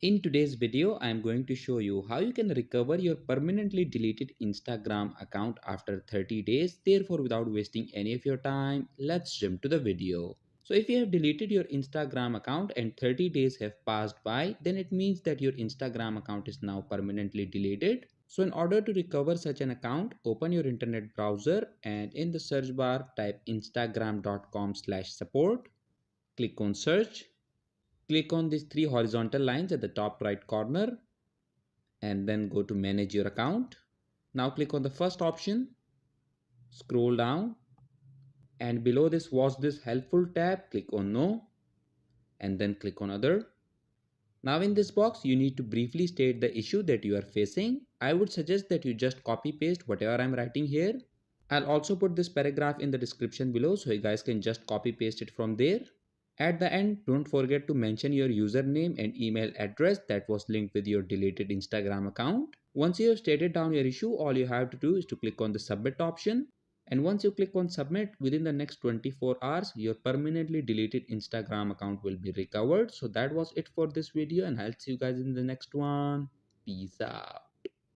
In today's video, I am going to show you how you can recover your permanently deleted Instagram account after 30 days. Therefore, without wasting any of your time, let's jump to the video. So if you have deleted your Instagram account and 30 days have passed by, then it means that your Instagram account is now permanently deleted. So in order to recover such an account, open your internet browser and in the search bar type instagram.com/support. Click on search. Click on these three horizontal lines at the top right corner and then go to manage your account. Now click on the first option, scroll down and below this was this helpful tab, click on no and then click on other. Now in this box you need to briefly state the issue that you are facing. I would suggest that you just copy paste whatever I'm writing here. I'll also put this paragraph in the description below so you guys can just copy paste it from there. At the end, don't forget to mention your username and email address that was linked with your deleted Instagram account. Once you have stated down your issue, all you have to do is to click on the submit option. And once you click on submit, within the next 24 hours, your permanently deleted Instagram account will be recovered. So that was it for this video and I'll see you guys in the next one. Peace out.